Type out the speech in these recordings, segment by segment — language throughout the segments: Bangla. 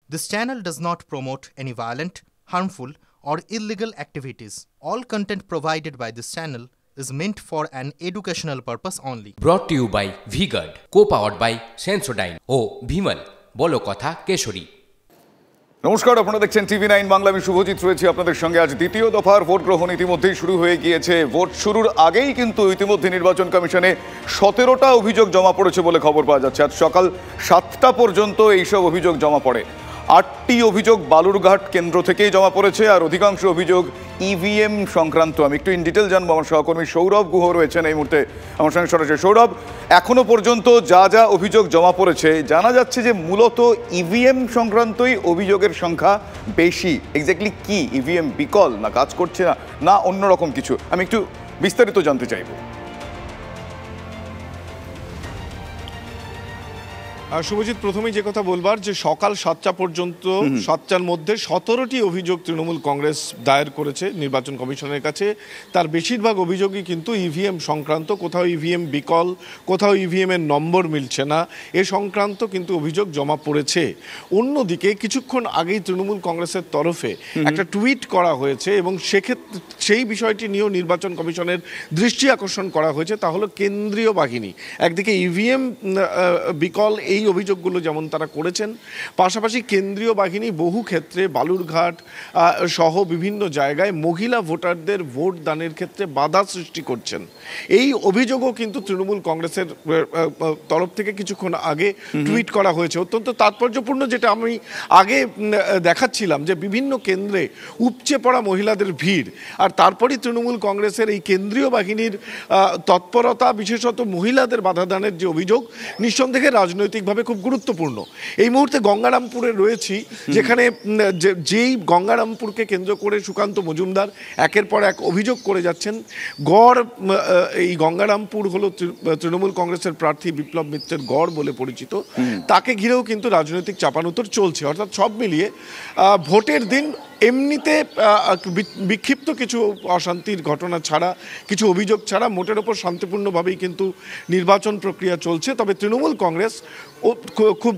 This channel does not promote any violent, harmful, or illegal activities. All content provided by this channel is meant for an educational purpose only. Brought to you by V-Guard, co-powered by Sensodyne ও ভিমল বলো কথা কেশরী। নমস্কার, আপনারা দেখছেন TV9 বাংলা। আমি শুভজিৎ রয়েছি আপনাদের সঙ্গে। আজ দ্বিতীয় দফার ভোট গ্রহণ ইতিমধ্যেই শুরু হয়ে গিয়েছে। ভোট শুরুর আগেই কিন্তু ইতিমধ্যে নির্বাচন কমিশনে 17টা অভিযোগ জমা পড়েছে বলে খবর পাওয়া যাচ্ছে। আজ সকাল 7টা পর্যন্ত এইসব অভিযোগ জমা পড়ে। 8টি অভিযোগ বালুরঘাট কেন্দ্র থেকেই জমা পড়েছে, আর অধিকাংশ অভিযোগ ইভিএম সংক্রান্ত। আমি একটু ইন ডিটেল জানবো। আমার সহকর্মী সৌরভ গুহ রয়েছেন এই মুহূর্তে আমার সঙ্গে সরাসরি। সৌরভ, এখনো পর্যন্ত যা যা অভিযোগ জমা পড়েছে, জানা যাচ্ছে যে মূলত ইভিএম সংক্রান্তই অভিযোগের সংখ্যা বেশি। এক্স্যাক্টলি কি, ইভিএম বিকল না কাজ করছে না, না অন্যরকম কিছু? আমি একটু বিস্তারিত জানতে চাইব। শুভজিৎ, প্রথমেই যে কথা বলবার যে সকাল 7টা পর্যন্ত 7টার মধ্যে 17টি অভিযোগ তৃণমূল কংগ্রেস দায়ের করেছে নির্বাচন কমিশনের কাছে। তার বেশিরভাগ অভিযোগই কিন্তু ইভিএম সংক্রান্ত। কোথাও ইভিএম বিকল, কোথাও ইভিএম এর নম্বর মিলছে না, এ সংক্রান্ত কিন্তু অভিযোগ জমা পড়েছে। অন্যদিকে কিছুক্ষণ আগেই তৃণমূল কংগ্রেসের তরফে একটা টুইট করা হয়েছে এবং সেক্ষেত্রে সেই বিষয়টি নিয়েও নির্বাচন কমিশনের দৃষ্টি আকর্ষণ করা হয়েছে। তা হলো কেন্দ্রীয় বাহিনী একদিকে ইভিএম বিকল এই অভিযোগগুলো যেমন তারা করেছেন, পাশাপাশি কেন্দ্রীয় বাহিনী বহু ক্ষেত্রে বালুরঘাট সহ বিভিন্ন জায়গায় মহিলা ভোটারদের ভোট দানের ক্ষেত্রে বাধা সৃষ্টি করছেন। এই অভিযোগও কিন্তু তৃণমূল কংগ্রেসের তরফ থেকে কিছুক্ষণ আগে টুইট করা হয়েছে। অত্যন্ত তাৎপর্যপূর্ণ, যেটা আমি আগে দেখাচ্ছিলাম যে বিভিন্ন কেন্দ্রে উপচে পড়া মহিলাদের ভিড়, আর তারপরই তৃণমূল কংগ্রেসের এই কেন্দ্রীয় বাহিনীর তৎপরতা, বিশেষত মহিলাদের বাধা দানের যে অভিযোগ, নিঃসন্দেহে রাজনৈতিকভাবে খুব গুরুত্বপূর্ণ। এই মুহূর্তে গঙ্গারামপুরে রয়েছি, যেখানে যেই গঙ্গারামপুরকে কেন্দ্র করে সুকান্ত মজুমদার একের পর এক অভিযোগ করে যাচ্ছেন। গড়, এই গঙ্গারামপুর হলো তৃণমূল কংগ্রেসের প্রার্থী বিপ্লব মিত্রের গড় বলে পরিচিত। তাকে ঘিরেও কিন্তু রাজনৈতিক চাপানুতর চলছে। অর্থাৎ সব মিলিয়ে ভোটের দিন এমনিতে বিক্ষিপ্ত কিছু অশান্তির ঘটনা ছাড়া, কিছু অভিযোগ ছাড়া মোটের ওপর শান্তিপূর্ণভাবেই কিন্তু নির্বাচন প্রক্রিয়া চলছে। তবে তৃণমূল কংগ্রেস খুব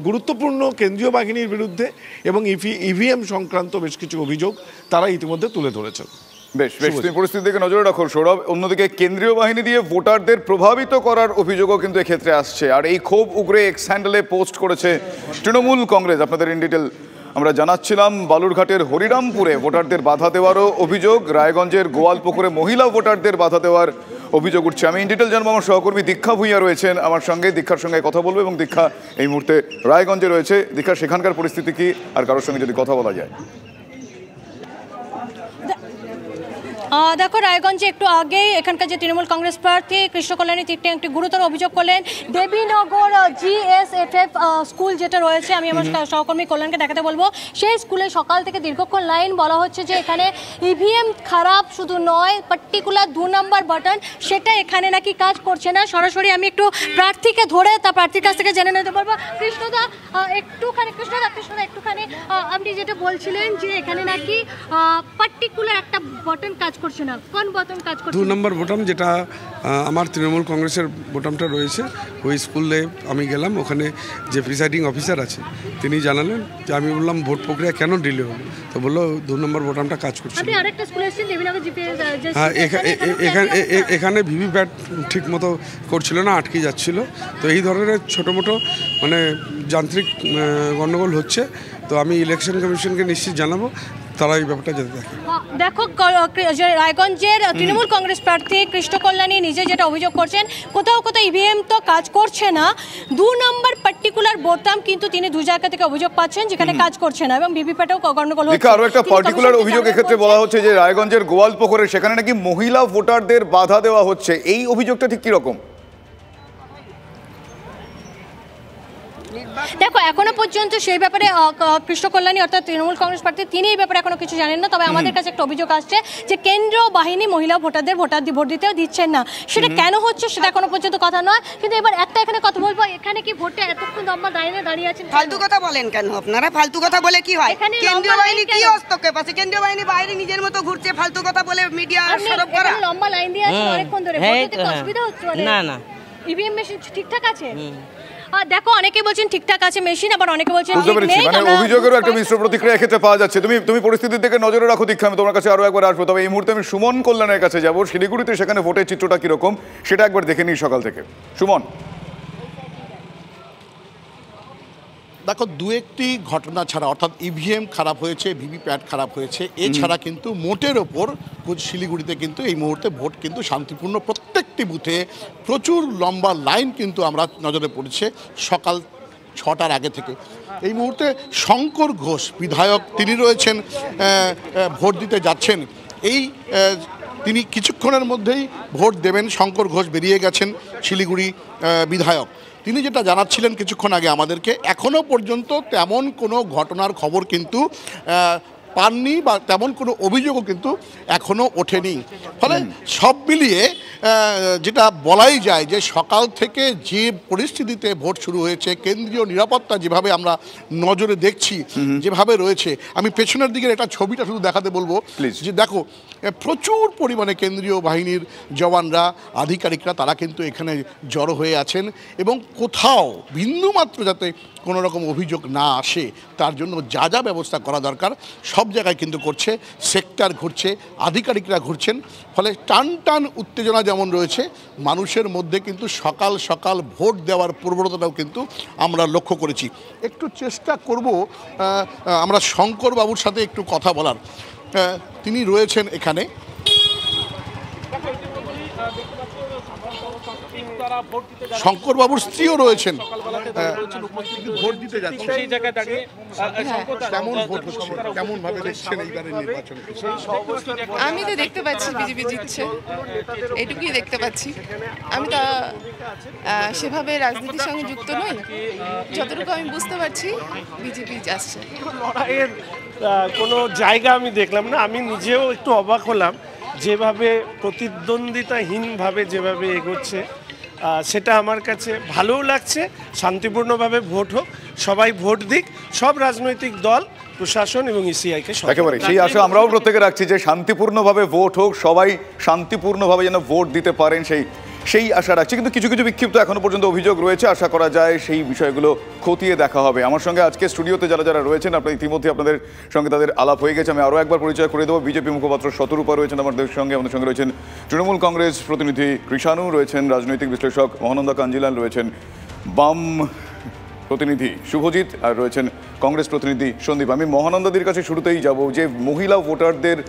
গুরুত্বপূর্ণ কেন্দ্রীয় বাহিনীর বিরুদ্ধে এবং ইভিএম সংক্রান্ত বেশ কিছু অভিযোগ তারা ইতিমধ্যে তুলে ধরেছেন। বেশ বেশ, তুমি পরিস্থিতির দিকে নজরে রাখো সৌরভ। অন্যদিকে কেন্দ্রীয় বাহিনী দিয়ে ভোটারদের প্রভাবিত করার অভিযোগও কিন্তু এক্ষেত্রে আসছে, আর এই ক্ষোভ উগরে এক্স হ্যান্ডেলে পোস্ট করেছে তৃণমূল কংগ্রেস। আপনাদের ইন ডিটেল আমরা জানাচ্ছিলাম। বালুরঘাটের হরিরামপুরে ভোটারদের বাধা দেওয়ারও অভিযোগ, রায়গঞ্জের গোয়ালপুকুরে মহিলা ভোটারদের বাধা দেওয়ার অভিযোগ উঠছে। আমি ইন ডিটেল জানবো। আমার সহকর্মী দীক্ষা ভূঁইয়া রয়েছেন আমার সঙ্গে, দীক্ষার সঙ্গে কথা বলবো। এবং দীক্ষা এই মুহূর্তে রায়গঞ্জে রয়েছে। দীক্ষা, সেখানকার পরিস্থিতি কি, আর কারোর সঙ্গে যদি কথা বলা যায়? দেখো, রায়গঞ্জে একটু আগেই এখানকার যে তৃণমূল কংগ্রেস প্রার্থী কৃষ্ণকল্যাণী একটি গুরুতর অভিযোগ করলেন। দেবীনগর GSFF স্কুল যেটা রয়েছে, আমি আমার সহকর্মী কল্যাণকে দেখাতে বলবো, সেই স্কুলে সকাল থেকে দীর্ঘক্ষণ লাইন। বলা হচ্ছে যে এখানে ইভিএম খারাপ শুধু নয়, পার্টিকুলার 2 নম্বর বাটন সেটা এখানে নাকি কাজ করছে না। সরাসরি আমি একটু প্রার্থীকে ধরে তা প্রার্থীর কাছ থেকে জেনে নিতে পারবো। কৃষ্ণদা একটুখানি আপনি যেটা বলছিলেন যে এখানে নাকি পার্টিকুলার একটা বাটন কাজ করছে না, কোন বাটন কাজ করছে? 2 নম্বর বোতাম, যেটা আমার তৃণমূল কংগ্রেসের বোতামটা রয়েছে। ওই স্কুলে আমি গেলাম, ওখানে যে প্রিসাইডিং অফিসার আছে তিনি জানালেন যে, আমি বললাম ভোট প্রক্রিয়া কেন ডিলে হলো, তো বললো 2 নম্বর বোতামটা কাজ করছে। আপনি আরেকটা স্কুলে এসেছেন, দেবীনগর হ্যাঁ, এখানে ভিভিপ্যাট ঠিক মতো করছিল না, আটকে যাচ্ছিল। তো এই ধরনের ছোটো মোটো মানে যান্ত্রিক গণ্ডগোল হচ্ছে। তো আমি ইলেকশন কমিশনকে নিশ্চিত জানাবো, তারা এই ব্যাপারটা যেতে দেখে। দেখো, রায়গঞ্জের তৃণমূল কংগ্রেস প্রার্থী কৃষ্ণকল্যাণী নিজে যেটা অভিযোগ করছেন, কোথাও ইভিএম তো কাজ করছে না, 2 নম্বর পার্টিকুলার বোতাম কিন্তু তিনি 2 জায়গা থেকে অভিযোগ পাচ্ছেন যেখানে কাজ করছে না, এবং ভিভিপ্যাটেও গণ্ডগোল হচ্ছে। আরো একটা পার্টিকুলার অভিযোগ এক্ষেত্রে বলা হচ্ছে যে রায়গঞ্জের গোয়ালপুকুরে সেখানে নাকি মহিলা ভোটারদের বাধা দেওয়া হচ্ছে। এই অভিযোগটা ঠিক কি রকম? দেখো, এখনো পর্যন্ত সেই ব্যাপারে কৃষ্ণকল্যাণী অর্থাৎ তৃণমূল কংগ্রেস প্রার্থী তিনি এই ব্যাপারে এখনো কিছু জানেন না। তবে আমাদের কাছে একটা অভিযোগ আসছে যে কেন্দ্রীয় বাহিনী মহিলা ভোটারদের ভোট দিতেও দিচ্ছেন না। সেটা কেন হচ্ছে সেটা এখনো পর্যন্ত কথা নয়। কিন্তু এবার একটা এখানে কথা বলবো, এখানে কি ভোটে এতক্ষণ লম্বা লাইনে দাঁড়িয়ে আছেন? ফালতু কথা বলেন কেন আপনারা? ফালতু কথা বলে কি হয়? কেন্দ্রীয় বাহিনী কি হস্তক্ষেপ আছে? কেন্দ্রীয় বাহিনী বাইরে নিজের মতো ঘুরছে, ফালতু কথা বলে মিডিয়া সরব করা। লম্বা লাইন দিয়ে আছেন অনেকক্ষণ ধরে, ভোট দিতে অসুবিধা হচ্ছে? না না, ইভিএম মেশিন ঠিকঠাক আছে? দেখো অনেকে বলছেন ঠিকঠাক আছে মেশিন, আবার অনেকে বলছেন বুঝতে পেরেছি, মানে অভিযোগেরও একটা মিশ্র প্রতিক্রিয়া ক্ষেত্রে পাওয়া যাচ্ছে। তুমি পরিস্থিতির দিকে নজরে রাখো দীক্ষা, আমি তোমার কাছে আরো একবার আসবো। তবে এই মুহূর্তে আমি সুমন কল্যাণের কাছে যাবো। শিলিগুড়িতে সেখানে ভোটের চিত্রটা কিরকম সেটা একবার দেখে নিই সকাল থেকে। সুমন, দেখো দু একটি ঘটনা ছাড়া, অর্থাৎ ইভিএম খারাপ হয়েছে, ভিভিপ্যাট খারাপ হয়েছে, এছাড়া কিন্তু মোটের ওপর শিলিগুড়িতে কিন্তু এই মুহূর্তে ভোট কিন্তু শান্তিপূর্ণ। প্রত্যেকটি বুথে প্রচুর লম্বা লাইন কিন্তু আমরা নজরে পড়েছে সকাল 6টার আগে থেকে। এই মুহূর্তে শঙ্কর ঘোষ বিধায়ক, তিনি রয়েছেন, ভোট দিতে যাচ্ছেন। তিনি কিছুক্ষণের মধ্যেই ভোট দেবেন। শঙ্কর ঘোষ বেরিয়ে গেছেন, শিলিগুড়ি বিধায়ক। তিনি যেটা জানাচ্ছিলেন কিছুক্ষণ আগে আমাদেরকে, এখনও পর্যন্ত তেমন কোনো ঘটনার খবর কিন্তু পাননি বা তেমন কোনো অভিযোগও কিন্তু এখনও ওঠেনি। ফলে সব মিলিয়ে যেটা বলাই যায় যে সকাল থেকে যে পরিস্থিতিতে ভোট শুরু হয়েছে, কেন্দ্রীয় নিরাপত্তা যেভাবে আমরা নজরে দেখছি যেভাবে রয়েছে, আমি পেছনের দিকের একটা ছবিটা শুধু দেখাতে বলবো যে দেখো প্রচুর পরিমাণে কেন্দ্রীয় বাহিনীর জওয়ানরা, আধিকারিকরা তারা কিন্তু এখানে জড়ো হয়ে আছেন এবং কোথাও বিন্দুমাত্র যাতে কোনো রকম অভিযোগ না আসে তার জন্য যা যা ব্যবস্থা করা দরকার সব জায়গায় কিন্তু করছে। সেক্টর ঘুরছে, আধিকারিকরা ঘুরছেন। ফলে টান টান উত্তেজনা যেমন রয়েছে, মানুষের মধ্যে কিন্তু সকাল সকাল ভোট দেওয়ার প্রবণতাটাও কিন্তু আমরা লক্ষ্য করেছি। একটু চেষ্টা করব আমরা শঙ্কর বাবুর সাথে একটু কথা বলার। তিনি রয়েছেন এখানে। শঙ্কর বাবুর স্ত্রীও রয়েছেন, ভোট দিতে যাচ্ছেন। কেমন ভোট হচ্ছে, কেমন ভাবে দেখছেন এইবারের নির্বাচন? আমি তো দেখতে পাচ্ছি বিজেপি জিতছে, এটুকুই দেখতে পাচ্ছি। আমি তো সেভাবে রাজনীতির সঙ্গে যুক্ত নই, যতটুকু আমি বুঝতে পারছি বিজেপি আসছে। লড়াইয়ের কোনো জায়গা আমি দেখলাম না। আমি নিজেও একটু অবাক হলাম যেভাবে প্রতিদ্বন্দ্বিতাহীনভাবে যেভাবে এগোচ্ছে, সেটা আমার কাছে ভালোও লাগছে। শান্তিপূর্ণভাবে ভোট হোক, সবাই ভোট দিক, সব রাজনৈতিক দল, প্রশাসন এবং ইসিআইকে একেবারে সেই আশা আমরাও প্রত্যেকে রাখছি যে শান্তিপূর্ণভাবে ভোট হোক, সবাই শান্তিপূর্ণভাবে যেন ভোট দিতে পারেন সেই আশা রাখছি। কিন্তু কিছু কিছু বিক্ষিপ্ত এখনো পর্যন্ত অভিযোগ রয়েছে, আশা করা যায় সেই বিষয়গুলো খতিয়ে দেখা হবে। আমার সঙ্গে আজকে স্টুডিওতে যারা যারা রয়েছেন, আপনারা ইতিমধ্যে আপনাদের সঙ্গে তাদের আলাপ হয়ে গেছে, আমি আরও একবার পরিচয় করে দেবো। বিজেপি মুখপাত্র শতরূপা রয়েছেন আমাদের সঙ্গে রয়েছেন তৃণমূল কংগ্রেস প্রতিনিধি কৃষাণু রয়েছেন, রাজনৈতিক বিশ্লেষক মহানন্দা কাঞ্জিলাল রয়েছেন, বাম প্রতিনিধি শুভজিৎ, আর রয়েছেন কংগ্রেস প্রতিনিধি সন্দীপ। আমি মহানন্দাদির কাছে শুরুতেই যাব যে মহিলা ভোটারদের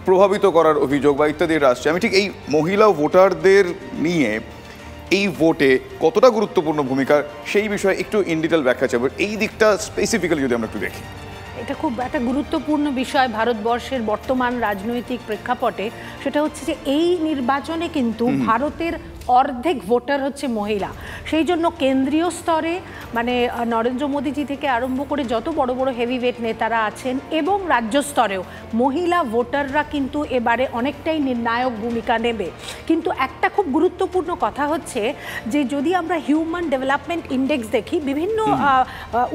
প্রভাবিত করার অভিযোগ বা ইত্যাদি আসছে। আমি ঠিক এই মহিলা ভোটারদের নিয়ে এই ভোটে কতটা গুরুত্বপূর্ণ ভূমিকা সেই বিষয়ে একটু ইন ডিটেল ব্যাখ্যা চাইব। এই দিকটা স্পেসিফিক্যালি যদি আমরা একটু দেখি। এটা খুব একটা গুরুত্বপূর্ণ বিষয় ভারতবর্ষের বর্তমান রাজনৈতিক প্রেক্ষাপটে। সেটা হচ্ছে যে এই নির্বাচনে কিন্তু ভারতের অর্ধেক ভোটার হচ্ছে মহিলা। সেই জন্য কেন্দ্রীয় স্তরে মানে নরেন্দ্র মোদীজি থেকে আরম্ভ করে যত বড় বড় হেভিওয়েট নেতারা আছেন এবং রাজ্য স্তরেও মহিলা ভোটাররা কিন্তু এবারে অনেকটাই নির্ণায়ক ভূমিকা নেবে। কিন্তু একটা খুব গুরুত্বপূর্ণ কথা হচ্ছে যে যদি আমরা হিউম্যান ডেভেলপমেন্ট ইন্ডেক্স দেখি, বিভিন্ন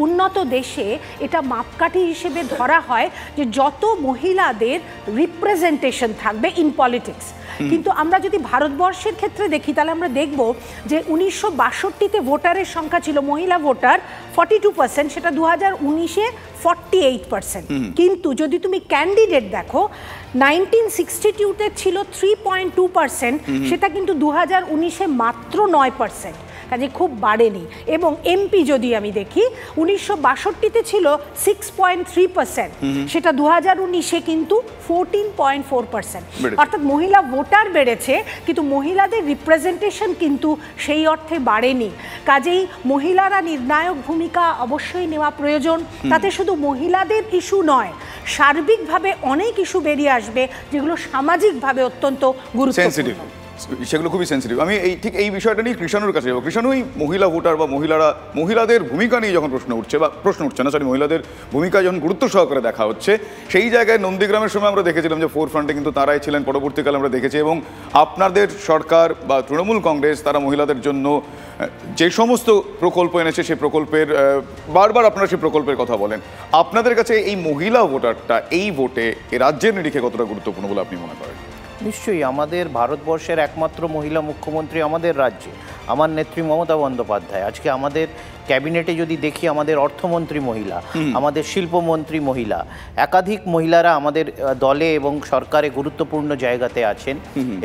উন্নত দেশে এটা মাপকাঠি হিসেবে ধরা হয় যে যত মহিলাদের রিপ্রেজেন্টেশন থাকবে ইন পলিটিক্স। কিন্তু আমরা যদি ভারতবর্ষের ক্ষেত্রে দেখি তাহলে আমরা দেখব যে 1962-তে ভোটারের সংখ্যা ছিল মহিলা ভোটার 42%, সেটা 2019-এ 48%। কিন্তু যদি তুমি ক্যান্ডিডেট দেখো 1962-তে ছিল 3.2%, সেটা কিন্তু 2019-এ মাত্র 9%, কাজে খুব বাড়েনি। এবং এমপি যদি আমি দেখি 1962-তে ছিল 6.3%, সেটা 2019-এ কিন্তু 14.4%। অর্থাৎ মহিলা ভোটার বেড়েছে কিন্তু মহিলাদের রিপ্রেজেন্টেশন কিন্তু সেই অর্থে বাড়েনি। কাজেই মহিলারা নির্ণায়ক ভূমিকা অবশ্যই নেওয়া প্রয়োজন। তাতে শুধু মহিলাদের ইস্যু নয়, সার্বিকভাবে অনেক ইস্যু বেরিয়ে আসবে যেগুলো সামাজিকভাবে অত্যন্ত গুরুত্বপূর্ণ, সেগুলো খুবই সেন্সিটিভ। আমি এই বিষয়টা নিয়ে কৃষাণুর কাছে যাবো। কৃষাণুই মহিলা ভোটার বা মহিলাদের ভূমিকা নিয়ে যখন প্রশ্ন উঠছে মহিলাদের ভূমিকা যখন গুরুত্ব সহকারে দেখা হচ্ছে, সেই জায়গায় নন্দীগ্রামের সময় আমরা দেখেছিলাম যে ফোর ফ্রন্টে কিন্তু তারাই ছিলেন, পরবর্তীকালে আমরা দেখেছি। এবং আপনাদের সরকার বা তৃণমূল কংগ্রেস তারা মহিলাদের জন্য যে সমস্ত প্রকল্প এনেছে সেই প্রকল্পের বারবার আপনারা সেই প্রকল্পের কথা বলেন। আপনাদের কাছে এই মহিলা ভোটারটা এই ভোটে রাজ্যের নিরিখে কতটা গুরুত্বপূর্ণ বলে আপনি মনে করেন? নিশ্চয়ই আমাদের ভারতবর্ষের একমাত্র মহিলা মুখ্যমন্ত্রী আমাদের রাজ্যে, আমার নেত্রী মমতা বন্দ্যোপাধ্যায়। আজকে আমাদের ক্যাবিনেটে যদি দেখি, আমাদের অর্থমন্ত্রী মহিলা, আমাদের শিল্পমন্ত্রী মহিলা, একাধিক মহিলারা আমাদের দলে এবং সরকারে গুরুত্বপূর্ণ জায়গাতে আছেন।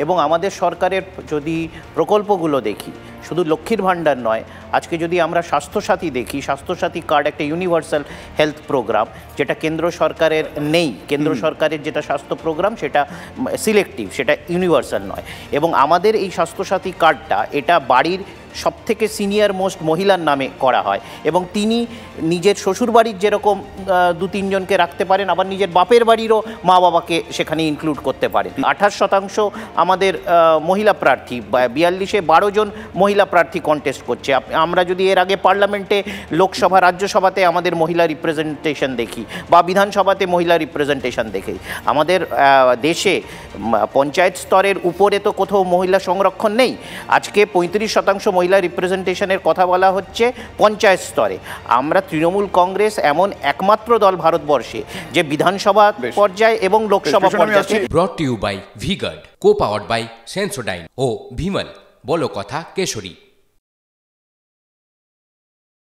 এবং আমাদের সরকারের যদি প্রকল্পগুলো দেখি, শুধু লক্ষ্মীর ভাণ্ডার নয়, আজকে যদি আমরা স্বাস্থ্যসাথী দেখি, স্বাস্থ্যসাথী কার্ড একটা ইউনিভার্সাল হেলথ প্রোগ্রাম, যেটা কেন্দ্র সরকারের নেই। কেন্দ্র সরকারের যেটা স্বাস্থ্য প্রোগ্রাম সেটা সিলেক্টিভ, সেটা ইউনিভার্সাল নয়। এবং আমাদের এই স্বাস্থ্যসাথী কার্ডটা এটা বাড়ির সবথেকে সিনিয়র মোস্ট মহিলার নামে করা হয়, এবং তিনি নিজের শ্বশুরবাড়ির যেরকম 2-3 জনকে রাখতে পারেন, আবার নিজের বাপের বাড়িরও মা বাবাকে সেখানে ইনক্লুড করতে পারেন। 28% আমাদের মহিলা প্রার্থী, 42-এ 12 জন মহিলা প্রার্থী কন্টেস্ট করছে। আমরা যদি এর আগে পার্লামেন্টে, লোকসভা, রাজ্যসভাতে আমাদের মহিলা রিপ্রেজেন্টেশন দেখি, বা বিধানসভাতে মহিলা রিপ্রেজেন্টেশন দেখি, আমাদের দেশে পঞ্চায়েত স্তরের উপরে তো কোথাও মহিলা সংরক্ষণ নেই। আজকে 35% মহিলা রিপ্রেজেন্টেশনের কথা বলা হচ্ছে পঞ্চায়েত স্তরে। আমরা তৃণমূল কংগ্রেস এমন একমাত্র দল ভারতবর্ষে যে বিধানসভা পর্যায়ে এবং লোকসভা পর্যায়ে। Brought to you by V-Guard, co powered by Sensodyne ও ভিমল, বলো কথা কেশরী।